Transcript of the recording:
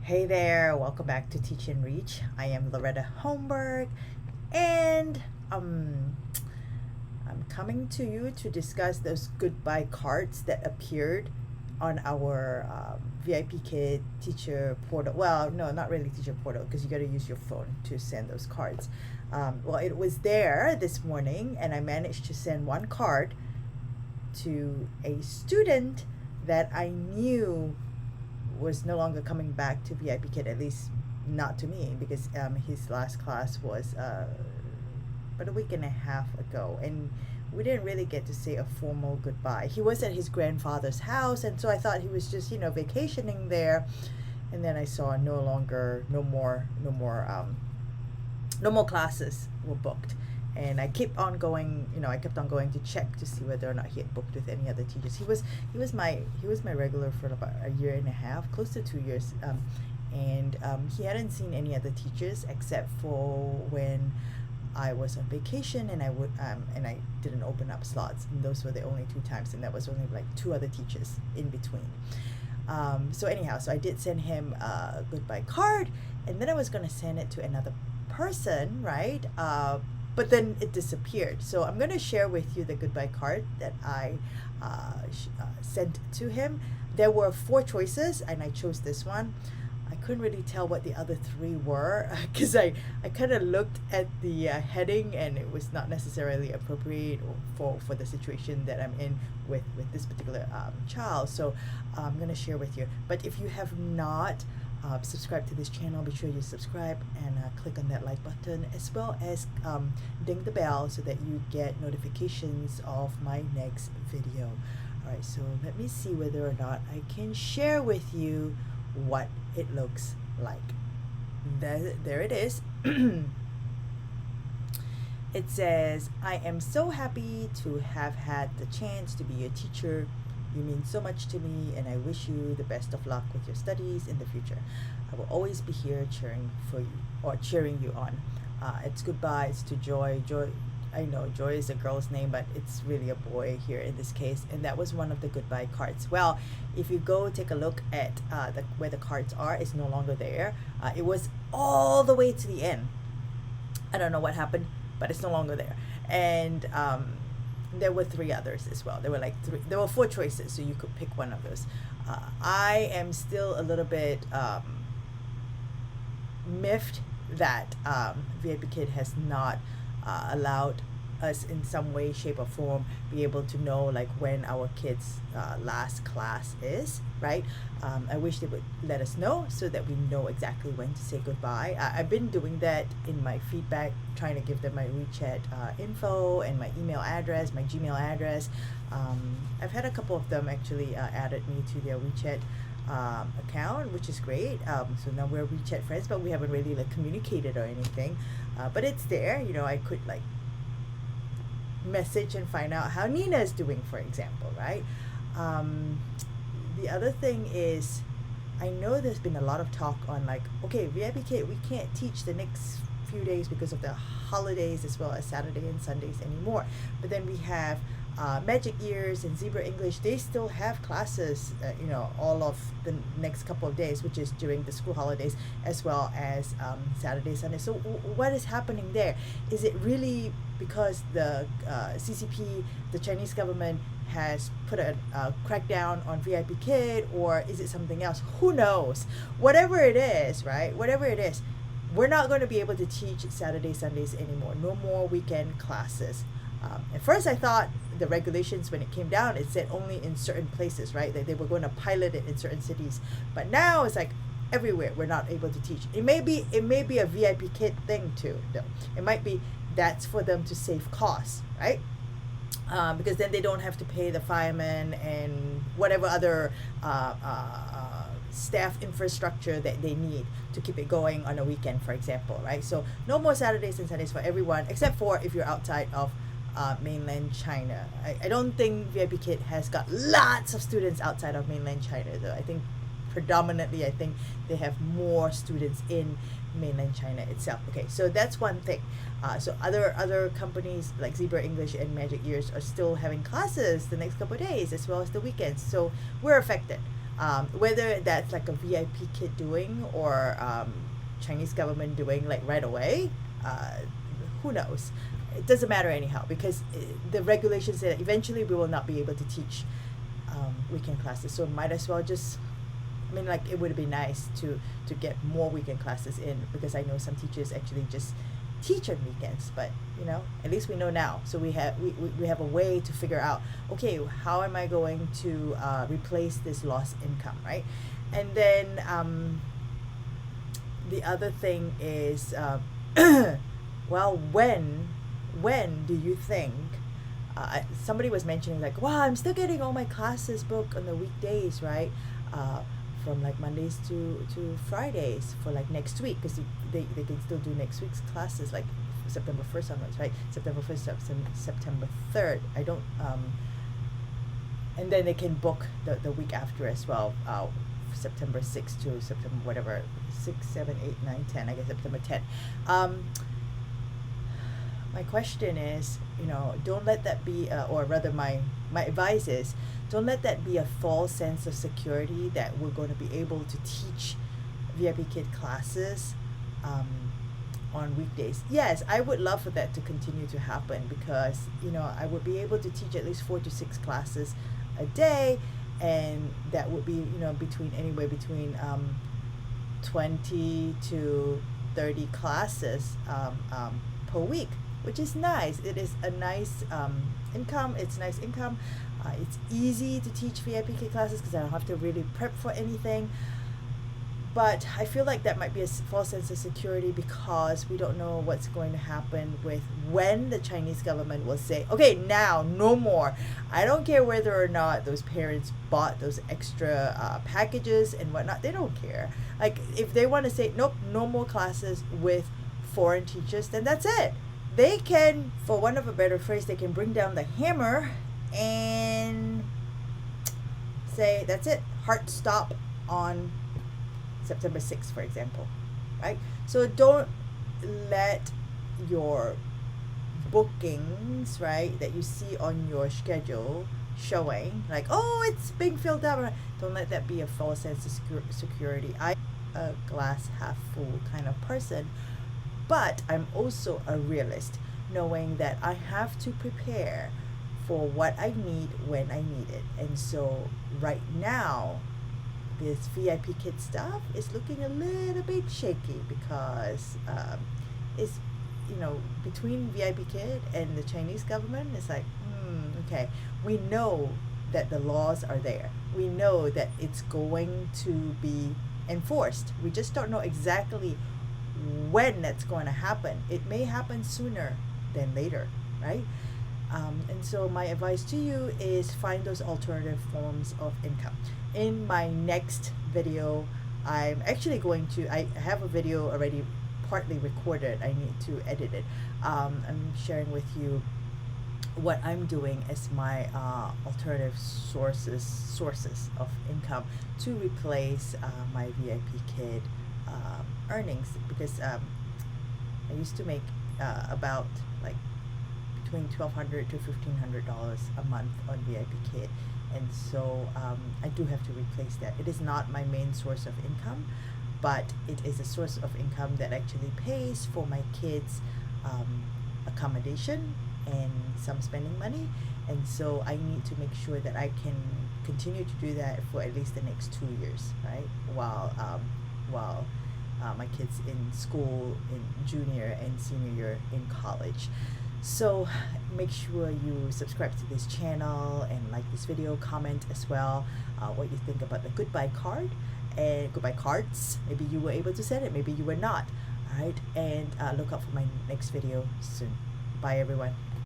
Hey there, welcome back to Teach and Reach. I am Loretta Holmberg, and I'm coming to you to discuss those goodbye cards that appeared on our VIPKid teacher portal. Well, no, not really teacher portal, because you got to use your phone to send those cards. Well, it was there this morning, and I managed to send one card to a student that I knew was no longer coming back to VIPKid, at least not to me, because his last class was about a week and a half ago, and we didn't really get to say a formal goodbye. He was at his grandfather's house, and so I thought he was just vacationing there, and then I saw no more classes were booked. And I kept on going, I kept on going to check to see whether or not he had booked with any other teachers. He was my regular for about a year and a half, close to 2 years, and he hadn't seen any other teachers except for when I was on vacation, and I didn't open up slots, and those were the only two times, and that was only like two other teachers in between. So anyhow, so I did send him a goodbye card, and then I was gonna send it to another person, right? But then it disappeared. So I'm going to share with you the goodbye card that I sent to him. There were 4 choices, and I chose this one. I couldn't really tell what the other 3 were because I kind of looked at the heading, and it was not necessarily appropriate for the situation that I'm in with this particular child. So I'm going to share with you. But if you have not subscribe to this channel, be sure you subscribe and click on that like button, as well as ding the bell so that you get notifications of my next video. Alright, so let me see whether or not I can share with you what it looks like. There it is. It says, "I am so happy to have had the chance to be your teacher. You mean so much to me, and I wish you the best of luck with your studies in the future. I will always be here cheering for you, or cheering you on." It's goodbye. It's to Joy. Joy. I know Joy is a girl's name, but it's really a boy here in this case. And that was one of the goodbye cards. Well, if you go take a look at where the cards are, it's no longer there. It was all the way to the end. I don't know what happened, but it's no longer there. And there were 3 others as well. There were 4 choices, so you could pick one of those. I am still a little bit miffed that VIPKid has not allowed us in some way, shape, or form be able to know like when our kids last class is, right? I wish they would let us know so that we know exactly when to say goodbye. I've been doing that in my feedback, trying to give them my WeChat info and my email address, my Gmail address. I've had a couple of them actually added me to their WeChat account, which is great. So now we're WeChat friends, but we haven't really like communicated or anything. But it's there. I could like message and find out how Nina is doing, for example, right? The other thing is, I know there's been a lot of talk on like, okay, VIPKid, we can't teach the next few days because of the holidays as well as Saturday and Sundays anymore. But then we have Magic Ears and Zebra English. They still have classes, all of the next couple of days, which is during the school holidays, as well as Saturday, Sunday. So what is happening there? Is it really because the CCP, the Chinese government, has put a crackdown on VIPKid, or is it something else? Who knows? Whatever it is, right? Whatever it is, we're not going to be able to teach Saturday, Sundays anymore. No more weekend classes. At first, I thought the regulations, when it came down, it said only in certain places, right? That they were going to pilot it in certain cities. But now it's like everywhere we're not able to teach. It may be a VIPKid thing too, though. It might be that's for them to save costs, right? Because then they don't have to pay the firemen and whatever other staff infrastructure that they need to keep it going on a weekend, for example, right? So no more Saturdays and Sundays for everyone, except for if you're outside of mainland China. I don't think VIPKid has got lots of students outside of mainland China, though. I think predominantly, they have more students in mainland China itself. Okay, so that's one thing. So other companies like Zebra English and Magic Ears are still having classes the next couple of days as well as the weekends. So we're affected. Whether that's like a VIP kid doing or Chinese government doing like right away, who knows? It doesn't matter anyhow, because the regulations say that eventually we will not be able to teach weekend classes. So might as well just, I mean, like, it would be nice to get more weekend classes in, because I know some teachers actually just teach on weekends. But at least we know now, so we have a way to figure out, okay, how am I going to replace this lost income, right? And then the other thing is well, when do you think, somebody was mentioning like, wow, I'm still getting all my classes booked on the weekdays, right? From like Mondays to Fridays for like next week, because they can still do next week's classes, like September 1st onwards, right? September 1st, September 3rd. I don't and then they can book the week after as well, September 6th to September whatever, 6, 7, 8, 9, 10, I guess September 10th. My question is, don't let that be, or rather my advice is, don't let that be a false sense of security that we're going to be able to teach VIPKid classes on weekdays. Yes, I would love for that to continue to happen, because I would be able to teach at least 4 to 6 classes a day, and that would be anywhere between 20 to 30 classes per week, which is nice. It is a nice income. It's nice income. It's easy to teach VIPKid classes because I don't have to really prep for anything. But I feel like that might be a false sense of security, because we don't know what's going to happen with when the Chinese government will say, okay, now no more. I don't care whether or not those parents bought those extra packages and whatnot. They don't care. Like, if they want to say, nope, no more classes with foreign teachers, then that's it. They can, for want of a better phrase, they can bring down the hammer and say, that's it, hard stop on September 6th, for example, right? So don't let your bookings, right, that you see on your schedule showing like, oh, it's being filled up. Don't let that be a false sense of security. I'm a glass half full kind of person, but I'm also a realist, knowing that I have to prepare for what I need when I need it. And so right now, this VIPKid stuff is looking a little bit shaky, because it's between VIPKid and the Chinese government, it's like, okay, we know that the laws are there, we know that it's going to be enforced, we just don't know exactly when that's going to happen. It may happen sooner than later, right? And so my advice to you is find those alternative forms of income. In my next video, I'm actually going to, I have a video already partly recorded, I need to edit it. I'm sharing with you what I'm doing as my alternative sources of income to replace my VIPKid earnings, because I used to make about like between $1,200 to $1,500 a month on VIPKid, and so I do have to replace that. It is not my main source of income, but it is a source of income that actually pays for my kids' accommodation and some spending money, and so I need to make sure that I can continue to do that for at least the next 2 years, right? While my kids in school, in junior and senior year in college. So make sure you subscribe to this channel and like this video, comment as well what you think about the goodbye card and goodbye cards. Maybe you were able to send it, maybe you were not. All right, and look out for my next video soon. Bye everyone.